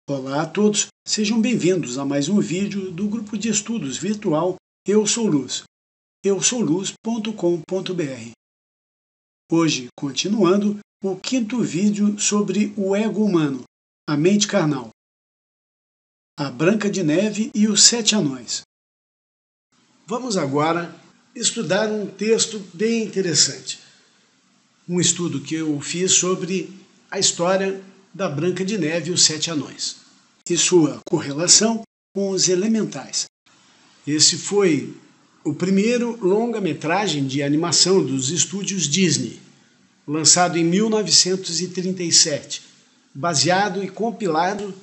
Olá a todos, sejam bem-vindos a mais um vídeo do grupo de estudos virtual Eu Sou Luz, eusouluz.com.br. Hoje, continuando, o quinto vídeo sobre o ego humano, a mente carnal, a Branca de Neve e os Sete Anões. Vamos agora estudar um texto bem interessante, um estudo que eu fiz sobre a história da Branca de Neve e os Sete Anões e sua correlação com os elementais. Esse foi o primeiro longa-metragem de animação dos estúdios Disney, lançado em 1937, baseado e compilado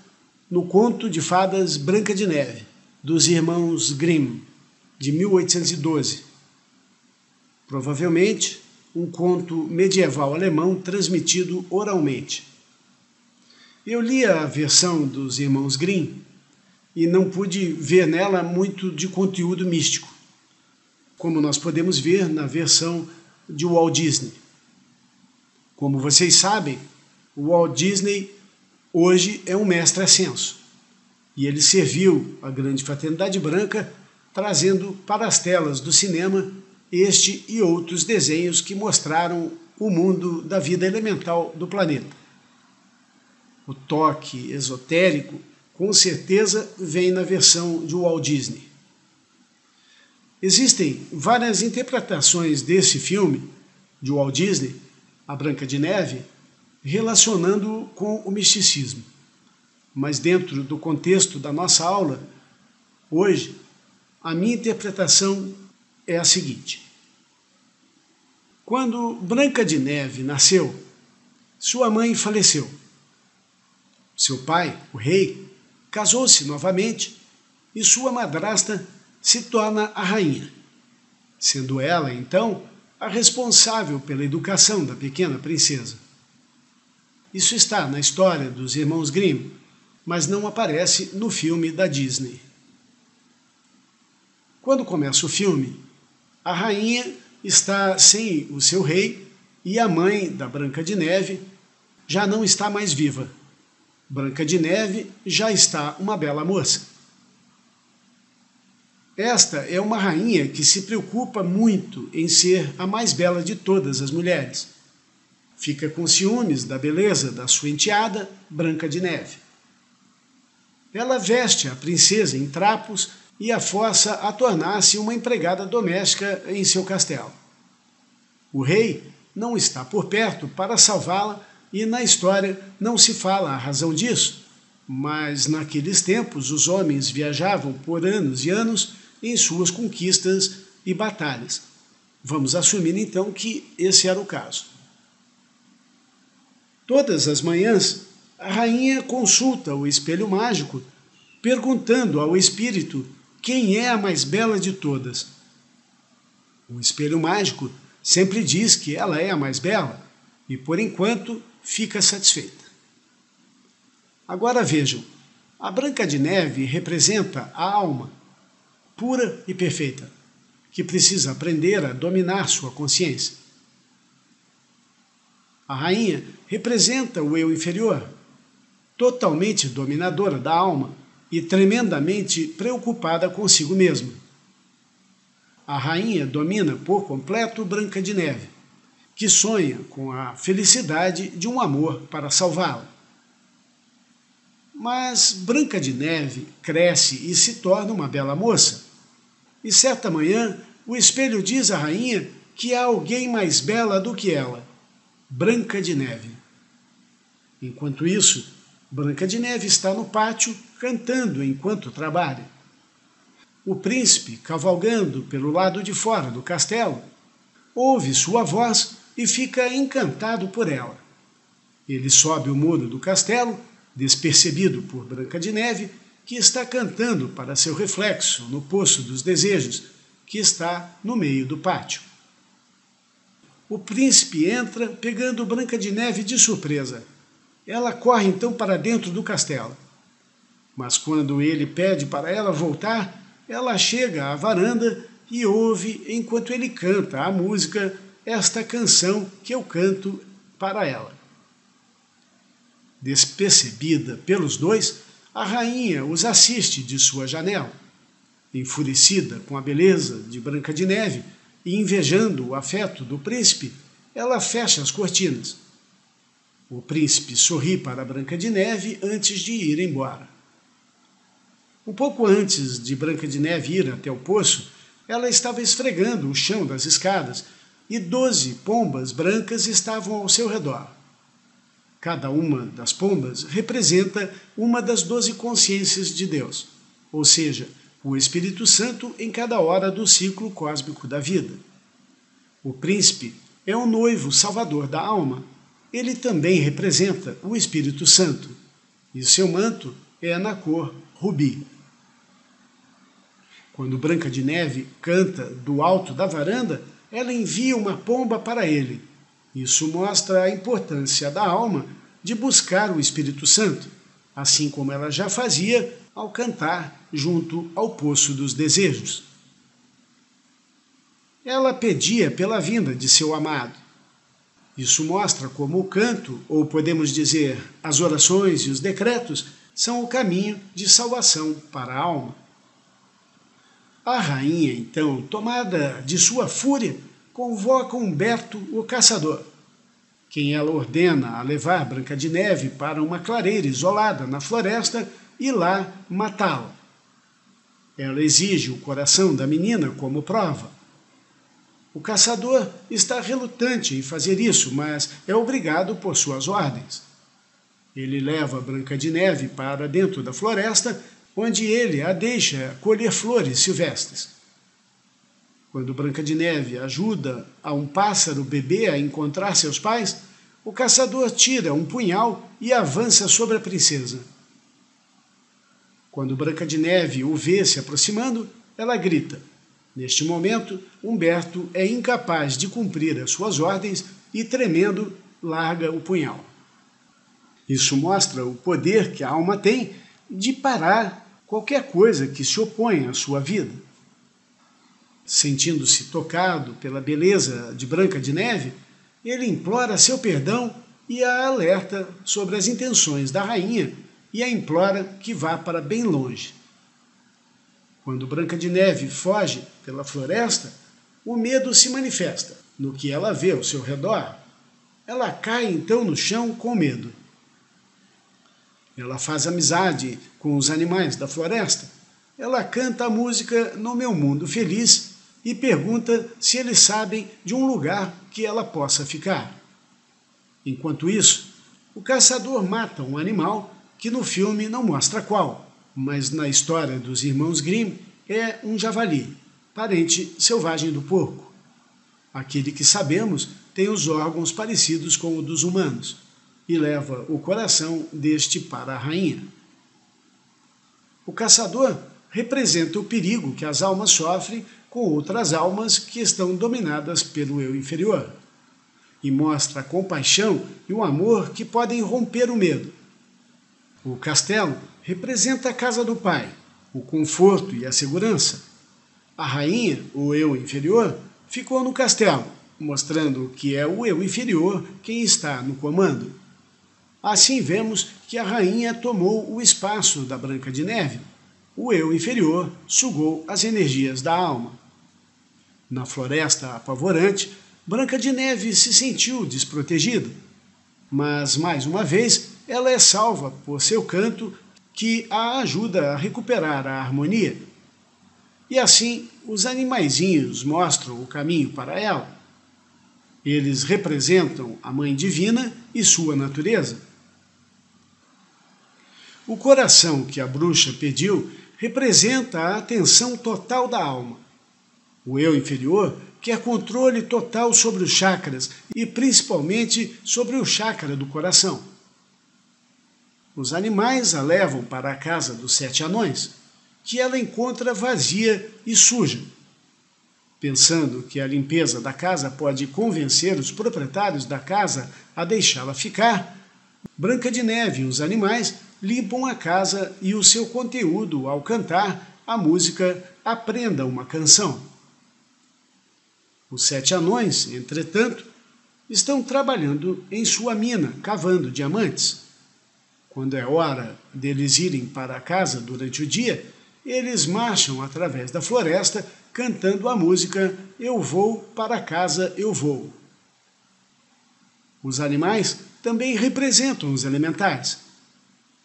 no conto de fadas Branca de Neve, dos irmãos Grimm, de 1812. Provavelmente um conto medieval alemão transmitido oralmente. Eu li a versão dos irmãos Grimm e não pude ver nela muito de conteúdo místico, como nós podemos ver na versão de Walt Disney. Como vocês sabem, o Walt Disney hoje é um mestre ascenso, e ele serviu a Grande Fraternidade Branca trazendo para as telas do cinema este e outros desenhos que mostraram o mundo da vida elemental do planeta. O toque esotérico, com certeza, vem na versão de Walt Disney. Existem várias interpretações desse filme, de Walt Disney, A Branca de Neve, relacionando-o com o misticismo. Mas dentro do contexto da nossa aula, hoje, a minha interpretação é a seguinte. Quando Branca de Neve nasceu, sua mãe faleceu. Seu pai, o rei, casou-se novamente e sua madrasta se torna a rainha, sendo ela, então, a responsável pela educação da pequena princesa. Isso está na história dos irmãos Grimm, mas não aparece no filme da Disney. Quando começa o filme, a rainha está sem o seu rei e a mãe da Branca de Neve já não está mais viva. Branca de Neve já está uma bela moça. Esta é uma rainha que se preocupa muito em ser a mais bela de todas as mulheres. Fica com ciúmes da beleza da sua enteada, Branca de Neve. Ela veste a princesa em trapos e a força a tornar-se uma empregada doméstica em seu castelo. O rei não está por perto para salvá-la e na história não se fala a razão disso, mas naqueles tempos os homens viajavam por anos e anos em suas conquistas e batalhas. Vamos assumir então que esse era o caso. Todas as manhãs, a rainha consulta o espelho mágico, perguntando ao espírito quem é a mais bela de todas. O espelho mágico sempre diz que ela é a mais bela e, por enquanto, fica satisfeita. Agora vejam, a Branca de Neve representa a alma, pura e perfeita, que precisa aprender a dominar sua consciência. A rainha representa o eu inferior, totalmente dominadora da alma e tremendamente preocupada consigo mesma. A rainha domina por completo Branca de Neve, que sonha com a felicidade de um amor para salvá-la. Mas Branca de Neve cresce e se torna uma bela moça. E certa manhã, o espelho diz à rainha que há alguém mais bela do que ela, Branca de Neve. Enquanto isso, Branca de Neve está no pátio cantando enquanto trabalha. O príncipe, cavalgando pelo lado de fora do castelo, ouve sua voz e fica encantado por ela. Ele sobe o muro do castelo, despercebido por Branca de Neve, que está cantando para seu reflexo no Poço dos Desejos, que está no meio do pátio. O príncipe entra, pegando Branca de Neve de surpresa. Ela corre então para dentro do castelo. Mas quando ele pede para ela voltar, ela chega à varanda e ouve, enquanto ele canta a música, esta canção que eu canto para ela. Despercebida pelos dois, a rainha os assiste de sua janela. Enfurecida com a beleza de Branca de Neve e invejando o afeto do príncipe, ela fecha as cortinas. O príncipe sorri para Branca de Neve antes de ir embora. Um pouco antes de Branca de Neve ir até o poço, ela estava esfregando o chão das escadas e 12 pombas brancas estavam ao seu redor. Cada uma das pombas representa uma das 12 consciências de Deus, ou seja, o Espírito Santo em cada hora do ciclo cósmico da vida. O príncipe é o noivo salvador da alma. Ele também representa o Espírito Santo, e seu manto é na cor rubi. Quando Branca de Neve canta do alto da varanda, ela envia uma pomba para ele. Isso mostra a importância da alma de buscar o Espírito Santo, assim como ela já fazia ao cantar junto ao Poço dos Desejos. Ela pedia pela vinda de seu amado. Isso mostra como o canto, ou podemos dizer, as orações e os decretos, são o caminho de salvação para a alma. A rainha, então, tomada de sua fúria, convoca Humberto, o caçador, quem ela ordena a levar Branca de Neve para uma clareira isolada na floresta e lá matá-la. Ela exige o coração da menina como prova. O caçador está relutante em fazer isso, mas é obrigado por suas ordens. Ele leva Branca de Neve para dentro da floresta, onde ele a deixa colher flores silvestres. Quando Branca de Neve ajuda a um pássaro bebê a encontrar seus pais, o caçador tira um punhal e avança sobre a princesa. Quando Branca de Neve o vê se aproximando, ela grita. Neste momento, Humberto é incapaz de cumprir as suas ordens e, tremendo, larga o punhal. Isso mostra o poder que a alma tem de parar qualquer coisa que se opõe à sua vida. Sentindo-se tocado pela beleza de Branca de Neve, ele implora seu perdão e a alerta sobre as intenções da rainha e a implora que vá para bem longe. Quando Branca de Neve foge pela floresta, o medo se manifesta no que ela vê ao seu redor. Ela cai então no chão com medo. Ela faz amizade com os animais da floresta. Ela canta a música No Meu Mundo Feliz e pergunta se eles sabem de um lugar que ela possa ficar. Enquanto isso, o caçador mata um animal que no filme não mostra qual, mas na história dos irmãos Grimm é um javali, parente selvagem do porco. Aquele que sabemos tem os órgãos parecidos com o dos humanos e leva o coração deste para a rainha. O caçador representa o perigo que as almas sofrem com outras almas que estão dominadas pelo eu inferior e mostra a compaixão e o amor que podem romper o medo. O castelo representa a casa do pai, o conforto e a segurança. A rainha, o eu inferior, ficou no castelo, mostrando que é o eu inferior quem está no comando. Assim vemos que a rainha tomou o espaço da Branca de Neve. O eu inferior sugou as energias da alma. Na floresta apavorante, Branca de Neve se sentiu desprotegida. Mas, mais uma vez, ela é salva por seu canto que a ajuda a recuperar a harmonia. E assim, os animaizinhos mostram o caminho para ela. Eles representam a Mãe Divina e sua natureza. O coração que a bruxa pediu representa a atenção total da alma. O eu inferior quer controle total sobre os chakras e principalmente sobre o chakra do coração. Os animais a levam para a casa dos 7 anões, que ela encontra vazia e suja. Pensando que a limpeza da casa pode convencer os proprietários da casa a deixá-la ficar, Branca de Neve e os animais limpam a casa e o seu conteúdo ao cantar a música Aprenda uma Canção. Os 7 anões, entretanto, estão trabalhando em sua mina, cavando diamantes. Quando é hora deles irem para casa durante o dia, eles marcham através da floresta cantando a música Eu vou para casa, eu vou. Os animais também representam os elementais.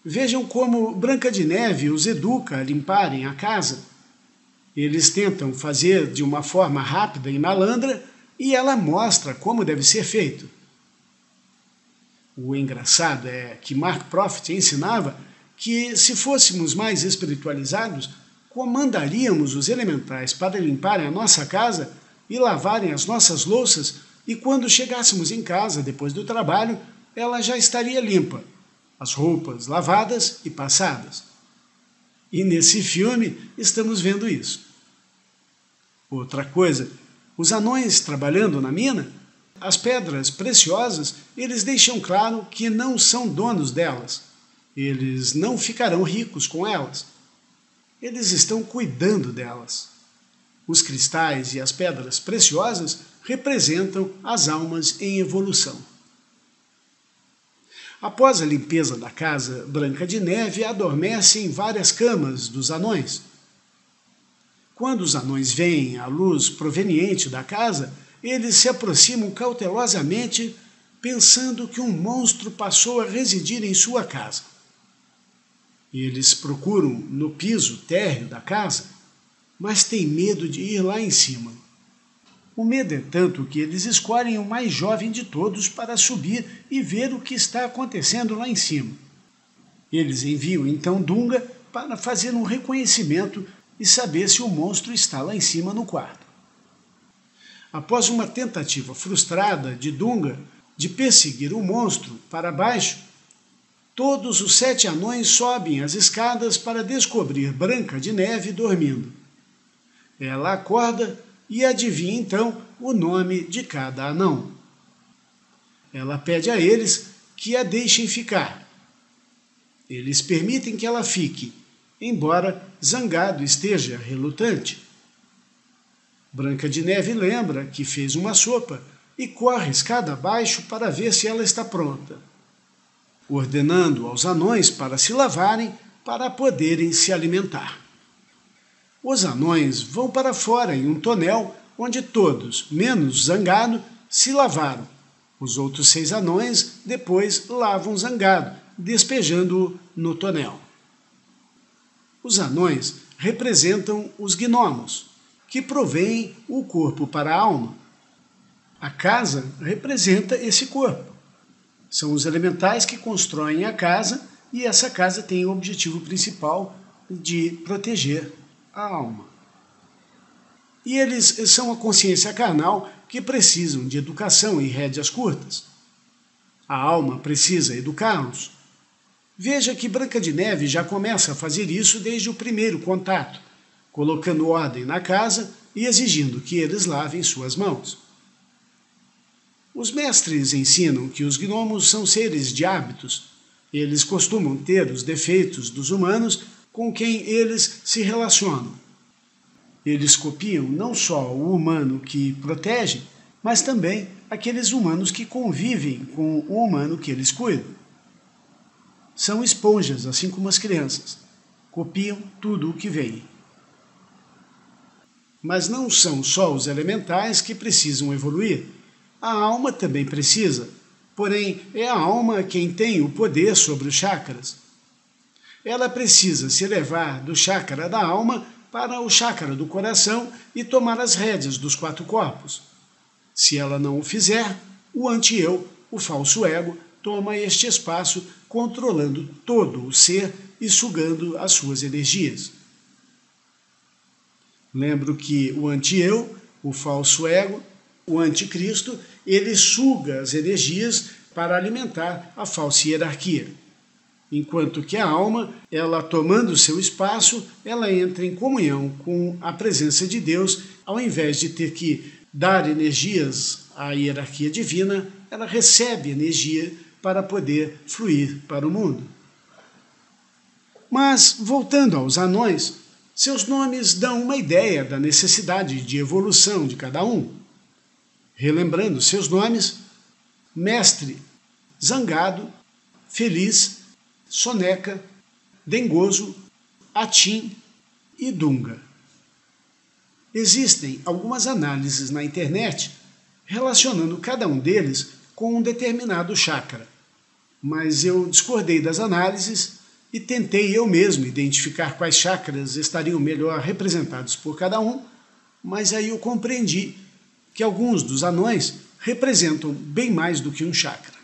Vejam como Branca de Neve os educa a limparem a casa. Eles tentam fazer de uma forma rápida e malandra e ela mostra como deve ser feito. O engraçado é que Mark Profit ensinava que, se fôssemos mais espiritualizados, comandaríamos os elementais para limparem a nossa casa e lavarem as nossas louças, e quando chegássemos em casa depois do trabalho, ela já estaria limpa, as roupas lavadas e passadas. E nesse filme estamos vendo isso. Outra coisa, os anões trabalhando na mina, as pedras preciosas, eles deixam claro que não são donos delas. Eles não ficarão ricos com elas. Eles estão cuidando delas. Os cristais e as pedras preciosas representam as almas em evolução. Após a limpeza da casa, Branca de Neve adormece em várias camas dos anões. Quando os anões veem a luz proveniente da casa, eles se aproximam cautelosamente, pensando que um monstro passou a residir em sua casa. Eles procuram no piso térreo da casa, mas têm medo de ir lá em cima. O medo é tanto que eles escolhem o mais jovem de todos para subir e ver o que está acontecendo lá em cima. Eles enviam então Dunga para fazer um reconhecimento e saber se o monstro está lá em cima no quarto. Após uma tentativa frustrada de Dunga de perseguir o monstro para baixo, todos os 7 anões sobem as escadas para descobrir Branca de Neve dormindo. Ela acorda e adivinha então o nome de cada anão. Ela pede a eles que a deixem ficar. Eles permitem que ela fique, embora Zangado esteja relutante. Branca de Neve lembra que fez uma sopa e corre escada abaixo para ver se ela está pronta, ordenando aos anões para se lavarem para poderem se alimentar. Os anões vão para fora em um tonel onde todos, menos Zangado, se lavaram. Os outros 6 anões depois lavam Zangado, despejando-o no tonel. Os anões representam os gnomos, que provêem o corpo para a alma. A casa representa esse corpo. São os elementais que constroem a casa e essa casa tem o objetivo principal de proteger a alma. E eles são a consciência carnal que precisam de educação em rédeas curtas. A alma precisa educá-los. Veja que Branca de Neve já começa a fazer isso desde o primeiro contato, colocando ordem na casa e exigindo que eles lavem suas mãos. Os mestres ensinam que os gnomos são seres de hábitos. Eles costumam ter os defeitos dos humanos com quem eles se relacionam. Eles copiam não só o humano que protege, mas também aqueles humanos que convivem com o humano que eles cuidam. São esponjas, assim como as crianças. Copiam tudo o que vem. Mas não são só os elementais que precisam evoluir. A alma também precisa, porém é a alma quem tem o poder sobre os chakras. Ela precisa se elevar do chakra da alma para o chakra do coração e tomar as rédeas dos 4 corpos. Se ela não o fizer, o anti-eu, o falso ego, toma este espaço, controlando todo o ser e sugando as suas energias. Lembro que o anti-eu, o falso ego, o anticristo, ele suga as energias para alimentar a falsa hierarquia. Enquanto que a alma, ela tomando seu espaço, ela entra em comunhão com a presença de Deus, ao invés de ter que dar energias à hierarquia divina, ela recebe energia para poder fluir para o mundo. Mas, voltando aos anões, seus nomes dão uma ideia da necessidade de evolução de cada um. Relembrando seus nomes: Mestre, Zangado, Feliz, soneca, dengoso, atim e dunga. Existem algumas análises na internet relacionando cada um deles com um determinado chakra, mas eu discordei das análises e tentei eu mesmo identificar quais chakras estariam melhor representados por cada um, mas aí eu compreendi que alguns dos anões representam bem mais do que um chakra.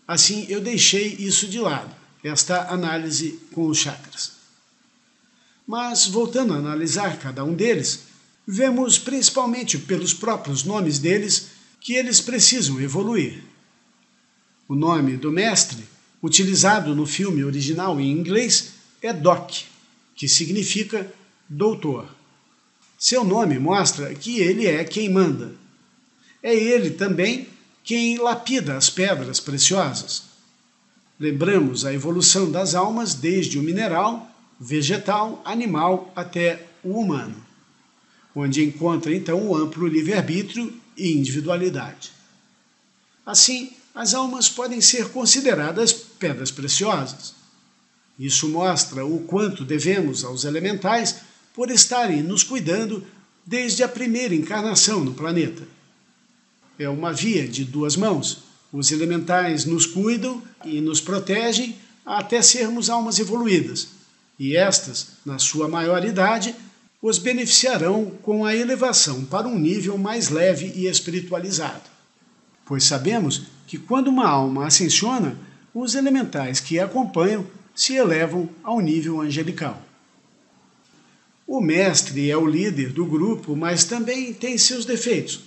Assim, eu deixei isso de lado, esta análise com os chakras. Mas, voltando a analisar cada um deles, vemos principalmente pelos próprios nomes deles que eles precisam evoluir. O nome do mestre, utilizado no filme original em inglês, é Doc, que significa doutor. Seu nome mostra que ele é quem manda. É ele também quem lapida as pedras preciosas. Lembramos a evolução das almas desde o mineral, vegetal, animal até o humano, onde encontra então o amplo livre-arbítrio e individualidade. Assim, as almas podem ser consideradas pedras preciosas. Isso mostra o quanto devemos aos elementais por estarem nos cuidando desde a primeira encarnação no planeta. É uma via de duas mãos. Os elementais nos cuidam e nos protegem até sermos almas evoluídas, e estas, na sua maioridade, os beneficiarão com a elevação para um nível mais leve e espiritualizado. Pois sabemos que quando uma alma ascensiona, os elementais que a acompanham se elevam ao nível angelical. O mestre é o líder do grupo, mas também tem seus defeitos.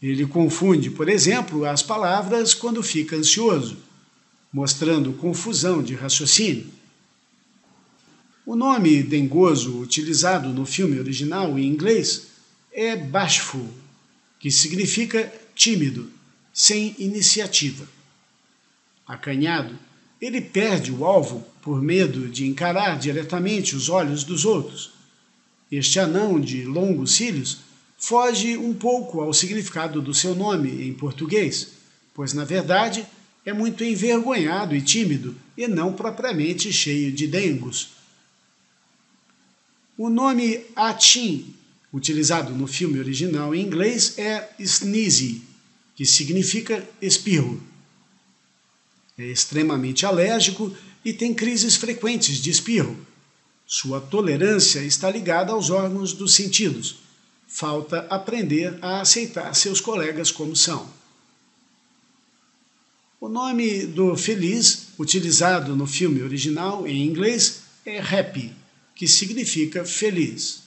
Ele confunde, por exemplo, as palavras quando fica ansioso, mostrando confusão de raciocínio. O nome dengoso utilizado no filme original em inglês é bashful, que significa tímido, sem iniciativa. Acanhado, ele perde o alvo por medo de encarar diretamente os olhos dos outros. Este anão de longos cílios foge um pouco ao significado do seu nome em português, pois, na verdade, é muito envergonhado e tímido e não propriamente cheio de dengos. O nome Atim, utilizado no filme original em inglês, é sneezy, que significa espirro. É extremamente alérgico e tem crises frequentes de espirro. Sua tolerância está ligada aos órgãos dos sentidos. Falta aprender a aceitar seus colegas como são. O nome do feliz, utilizado no filme original em inglês, é Happy, que significa feliz.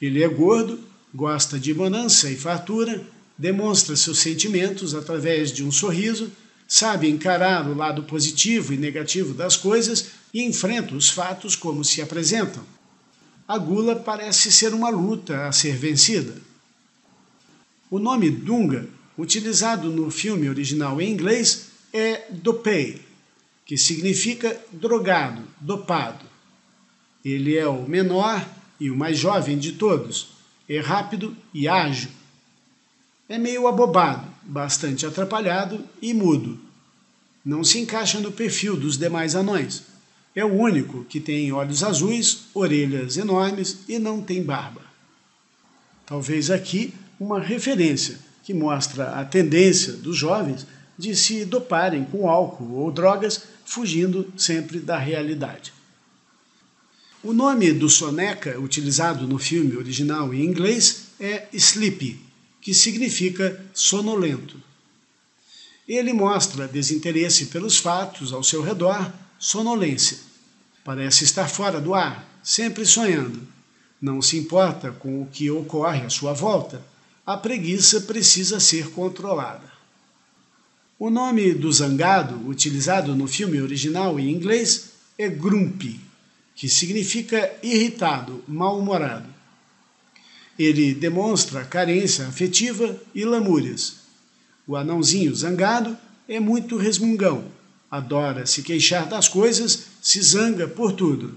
Ele é gordo, gosta de bonança e fartura, demonstra seus sentimentos através de um sorriso, sabe encarar o lado positivo e negativo das coisas e enfrenta os fatos como se apresentam. A gula parece ser uma luta a ser vencida. O nome Dunga, utilizado no filme original em inglês, é dopey, que significa drogado, dopado. Ele é o menor e o mais jovem de todos, é rápido e ágil. É meio abobado, bastante atrapalhado e mudo. Não se encaixa no perfil dos demais anões. É o único que tem olhos azuis, orelhas enormes e não tem barba. Talvez aqui uma referência que mostra a tendência dos jovens de se doparem com álcool ou drogas, fugindo sempre da realidade. O nome do soneca, utilizado no filme original em inglês, é sleepy, que significa sonolento. Ele mostra desinteresse pelos fatos ao seu redor, sonolência. Parece estar fora do ar, sempre sonhando. Não se importa com o que ocorre à sua volta. A preguiça precisa ser controlada. O nome do zangado, utilizado no filme original em inglês, é grumpy, que significa irritado, mal-humorado. Ele demonstra carência afetiva e lamúrias. O anãozinho zangado é muito resmungão, adora se queixar das coisas, se zanga por tudo.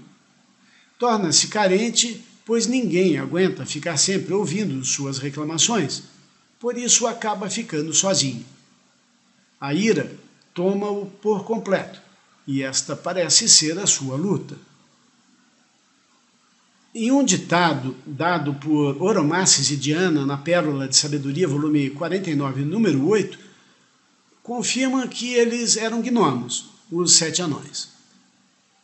Torna-se carente, pois ninguém aguenta ficar sempre ouvindo suas reclamações, por isso acaba ficando sozinho. A ira toma-o por completo, e esta parece ser a sua luta. Em um ditado dado por Oromasses e Diana na Pérola de Sabedoria, volume 49, número 8, confirma que eles eram gnomos, os 7 anões.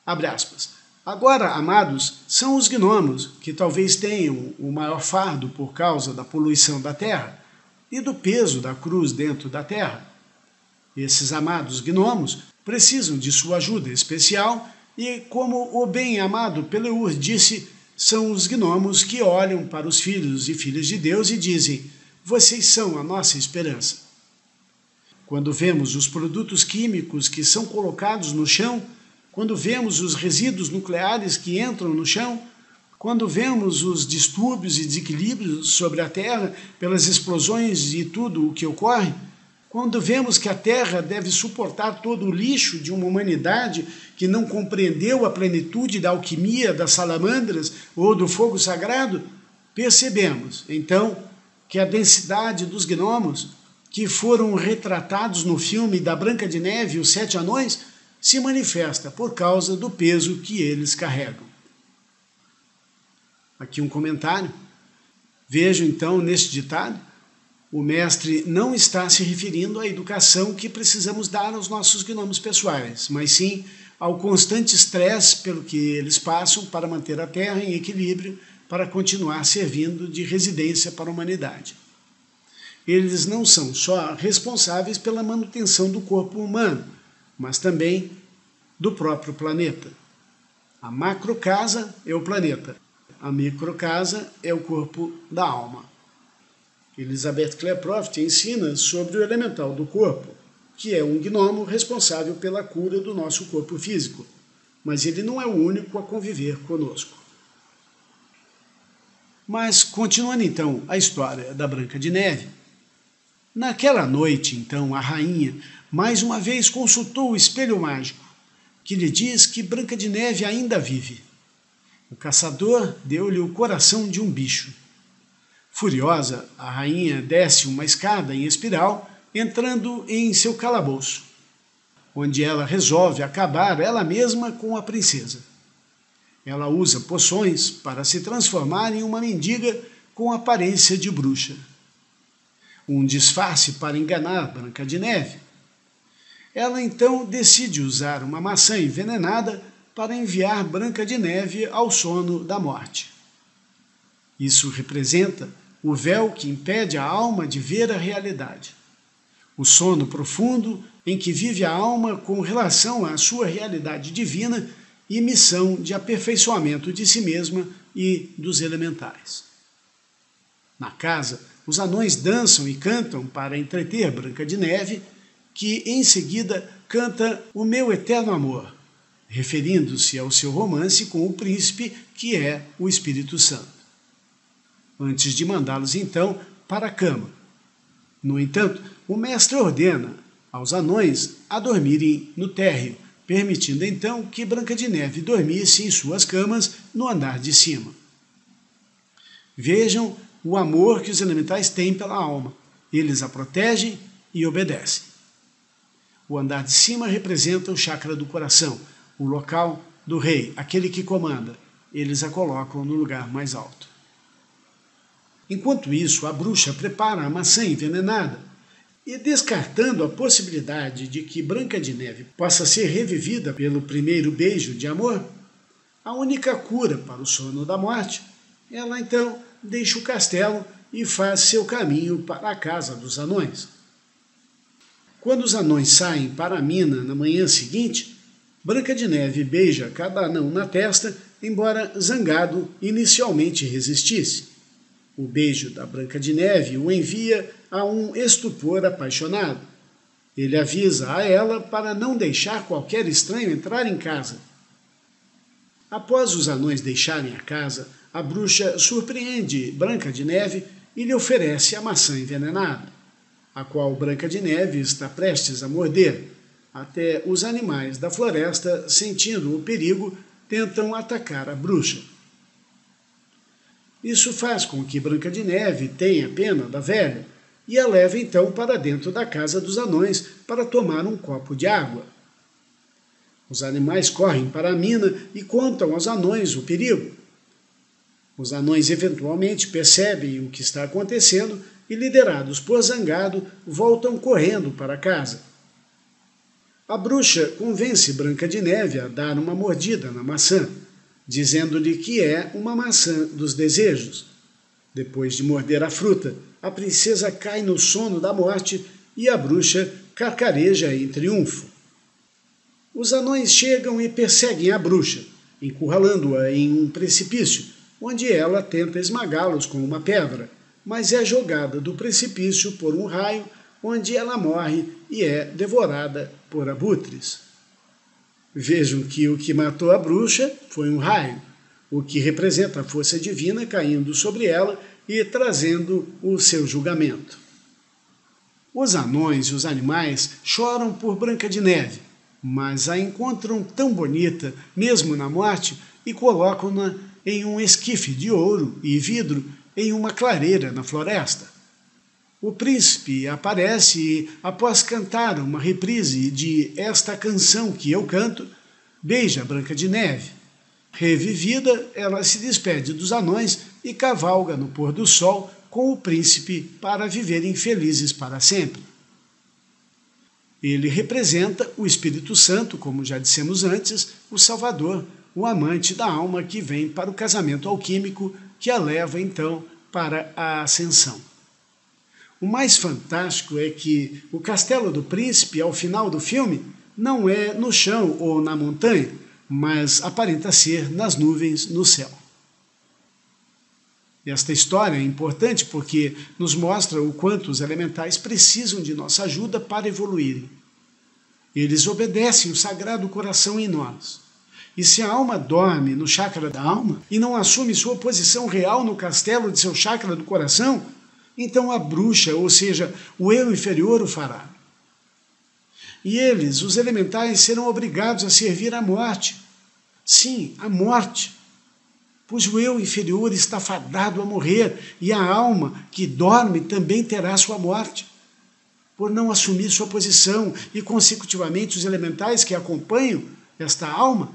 Abre aspas. Agora, amados, são os gnomos que talvez tenham o maior fardo por causa da poluição da terra e do peso da cruz dentro da terra. Esses amados gnomos precisam de sua ajuda especial e, como o bem-amado Peleur disse, são os gnomos que olham para os filhos e filhas de Deus e dizem: vocês são a nossa esperança. Quando vemos os produtos químicos que são colocados no chão, quando vemos os resíduos nucleares que entram no chão, quando vemos os distúrbios e desequilíbrios sobre a Terra pelas explosões e tudo o que ocorre, quando vemos que a Terra deve suportar todo o lixo de uma humanidade que não compreendeu a plenitude da alquimia das salamandras ou do fogo sagrado, percebemos, então, que a densidade dos gnomos, que foram retratados no filme da Branca de Neve e os 7 Anões, se manifesta por causa do peso que eles carregam. Aqui um comentário. Vejo, então, neste ditado, o mestre não está se referindo à educação que precisamos dar aos nossos gnomos pessoais, mas sim ao constante estresse pelo que eles passam para manter a Terra em equilíbrio, para continuar servindo de residência para a humanidade. Eles não são só responsáveis pela manutenção do corpo humano, mas também do próprio planeta. A macrocasa é o planeta, a microcasa é o corpo da alma. Elizabeth Klaproth ensina sobre o elemental do corpo, que é um gnomo responsável pela cura do nosso corpo físico, mas ele não é o único a conviver conosco. Mas, continuando então a história da Branca de Neve, naquela noite, então, a rainha mais uma vez consultou o espelho mágico, que lhe diz que Branca de Neve ainda vive. O caçador deu-lhe o coração de um bicho. Furiosa, a rainha desce uma escada em espiral, entrando em seu calabouço, onde ela resolve acabar ela mesma com a princesa. Ela usa poções para se transformar em uma mendiga com aparência de bruxa. Um disfarce para enganar Branca de Neve. Ela então decide usar uma maçã envenenada para enviar Branca de Neve ao sono da morte. Isso representa o véu que impede a alma de ver a realidade. O sono profundo em que vive a alma com relação à sua realidade divina e missão de aperfeiçoamento de si mesma e dos elementais. Na casa, os anões dançam e cantam para entreter Branca de Neve, que em seguida canta O Meu Eterno Amor, referindo-se ao seu romance com o príncipe, que é o Espírito Santo. Antes de mandá-los então para a cama. No entanto, o mestre ordena aos anões a dormirem no térreo, permitindo então que Branca de Neve dormisse em suas camas no andar de cima. Vejam o amor que os elementais têm pela alma. Eles a protegem e obedecem. O andar de cima representa o chakra do coração, o local do rei, aquele que comanda. Eles a colocam no lugar mais alto. Enquanto isso, a bruxa prepara a maçã envenenada e, descartando a possibilidade de que Branca de Neve possa ser revivida pelo primeiro beijo de amor, a única cura para o sono da morte, ela então deixa o castelo e faz seu caminho para a casa dos anões. Quando os anões saem para a mina na manhã seguinte, Branca de Neve beija cada anão na testa, embora zangado inicialmente resistisse. O beijo da Branca de Neve o envia a um estupor apaixonado. Ele avisa a ela para não deixar qualquer estranho entrar em casa. Após os anões deixarem a casa, a bruxa surpreende Branca de Neve e lhe oferece a maçã envenenada, a qual Branca de Neve está prestes a morder. Até os animais da floresta, sentindo o perigo, tentam atacar a bruxa. Isso faz com que Branca de Neve tenha pena da velha e a leve então para dentro da casa dos anões para tomar um copo de água. Os animais correm para a mina e contam aos anões o perigo. Os anões eventualmente percebem o que está acontecendo e, liderados por Zangado, voltam correndo para casa. A bruxa convence Branca de Neve a dar uma mordida na maçã, dizendo-lhe que é uma maçã dos desejos. Depois de morder a fruta, a princesa cai no sono da morte e a bruxa carcareja em triunfo. Os anões chegam e perseguem a bruxa, encurralando-a em um precipício, onde ela tenta esmagá-los com uma pedra, mas é jogada do precipício por um raio, onde ela morre e é devorada por abutres. Vejam que o que matou a bruxa foi um raio, o que representa a força divina caindo sobre ela e trazendo o seu julgamento. Os anões e os animais choram por Branca de Neve, mas a encontram tão bonita, mesmo na morte, e colocam-na em um esquife de ouro e vidro em uma clareira na floresta. O príncipe aparece e, após cantar uma reprise de Esta Canção que Eu Canto, beija Branca de Neve. Revivida, ela se despede dos anões e cavalga no pôr do sol com o príncipe para viverem felizes para sempre. Ele representa o Espírito Santo, como já dissemos antes, o Salvador, o amante da alma que vem para o casamento alquímico que a leva então para a ascensão. O mais fantástico é que o castelo do príncipe, ao final do filme, não é no chão ou na montanha, mas aparenta ser nas nuvens no céu. Esta história é importante porque nos mostra o quanto os elementais precisam de nossa ajuda para evoluírem. Eles obedecem o Sagrado Coração em nós. E se a alma dorme no chakra da alma e não assume sua posição real no castelo de seu chakra do coração, então a bruxa, ou seja, o eu inferior, o fará. E eles, os elementais, serão obrigados a servir à morte. Sim, à morte. Pois o eu inferior está fadado a morrer e a alma que dorme também terá sua morte. Por não assumir sua posição e, consecutivamente, os elementais que acompanham esta alma,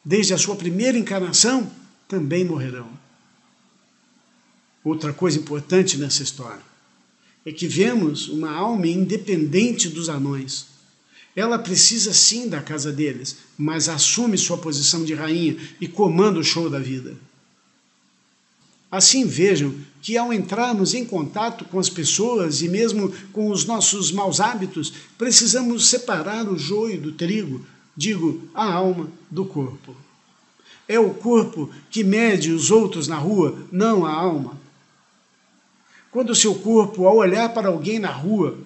desde a sua primeira encarnação, também morrerão. Outra coisa importante nessa história é que vemos uma alma independente dos anões. Ela precisa sim da casa deles, mas assume sua posição de rainha e comanda o show da vida. Assim vejam que ao entrarmos em contato com as pessoas e mesmo com os nossos maus hábitos, precisamos separar o joio do trigo, digo, a alma do corpo. É o corpo que mede os outros na rua, não a alma. Quando o seu corpo, ao olhar para alguém na rua,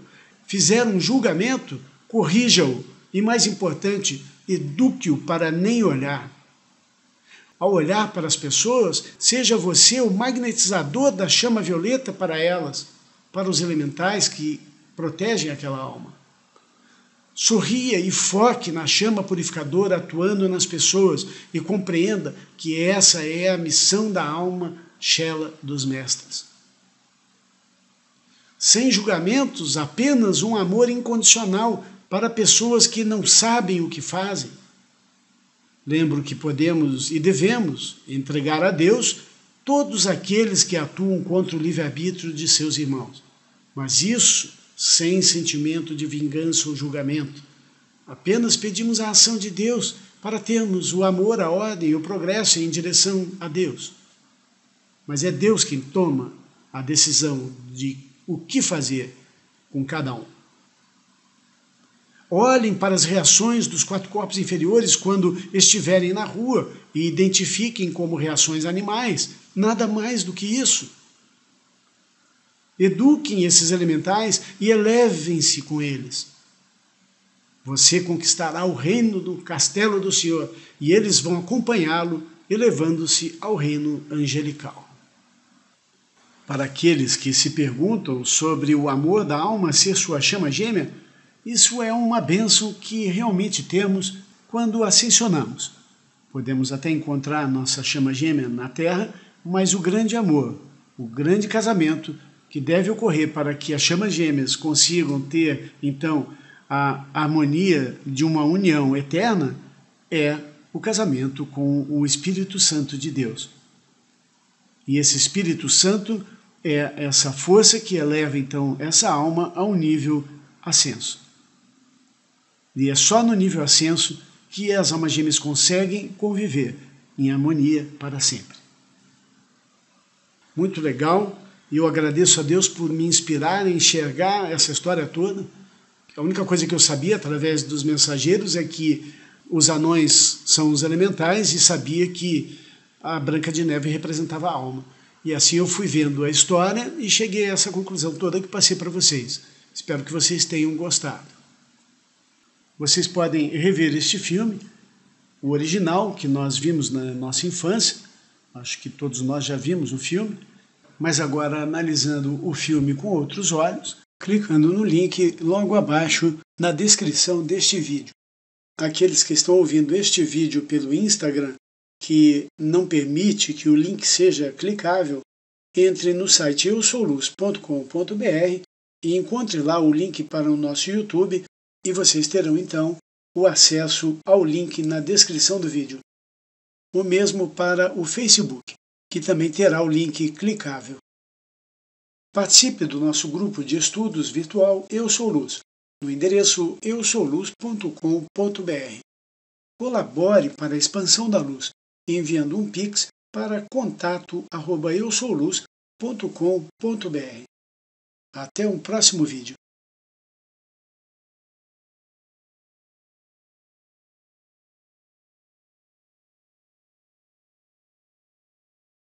fizer um julgamento, corrija-o e, mais importante, eduque-o para nem olhar. Ao olhar para as pessoas, seja você o magnetizador da chama violeta para elas, para os elementais que protegem aquela alma. Sorria e foque na chama purificadora atuando nas pessoas e compreenda que essa é a missão da alma Shela dos mestres. Sem julgamentos, apenas um amor incondicional para pessoas que não sabem o que fazem. Lembro que podemos e devemos entregar a Deus todos aqueles que atuam contra o livre-arbítrio de seus irmãos. Mas isso sem sentimento de vingança ou julgamento. Apenas pedimos a ação de Deus para termos o amor, a ordem e o progresso em direção a Deus. Mas é Deus quem toma a decisão de o que fazer com cada um. Olhem para as reações dos 4 corpos inferiores quando estiverem na rua e identifiquem como reações animais, nada mais do que isso. Eduquem esses elementais e elevem-se com eles. Você conquistará o reino do castelo do Senhor e eles vão acompanhá-lo, elevando-se ao reino angelical. Para aqueles que se perguntam sobre o amor da alma ser sua chama gêmea, isso é uma bênção que realmente temos quando ascensionamos. Podemos até encontrar nossa chama gêmea na Terra, mas o grande amor, o grande casamento que deve ocorrer para que as chamas gêmeas consigam ter, então, a harmonia de uma união eterna, é o casamento com o Espírito Santo de Deus. E esse Espírito Santo é essa força que eleva então essa alma a um nível ascenso. E é só no nível ascenso que as almas gêmeas conseguem conviver em harmonia para sempre. Muito legal, e eu agradeço a Deus por me inspirar a enxergar essa história toda. A única coisa que eu sabia através dos mensageiros é que os anões são os elementais e sabia que a Branca de Neve representava a alma. E assim eu fui vendo a história e cheguei a essa conclusão toda que passei para vocês. Espero que vocês tenham gostado. Vocês podem rever este filme, o original, que nós vimos na nossa infância. Acho que todos nós já vimos o filme, mas agora analisando o filme com outros olhos, clicando no link logo abaixo na descrição deste vídeo. Aqueles que estão ouvindo este vídeo pelo Instagram, que não permite que o link seja clicável, entre no site eusouluz.com.br e encontre lá o link para o nosso YouTube e vocês terão então o acesso ao link na descrição do vídeo. O mesmo para o Facebook, que também terá o link clicável. Participe do nosso grupo de estudos virtual Eu Sou Luz, no endereço eusouluz.com.br. Colabore para a expansão da luz, enviando um Pix para contato@eusouluz.com.br. Até um próximo vídeo.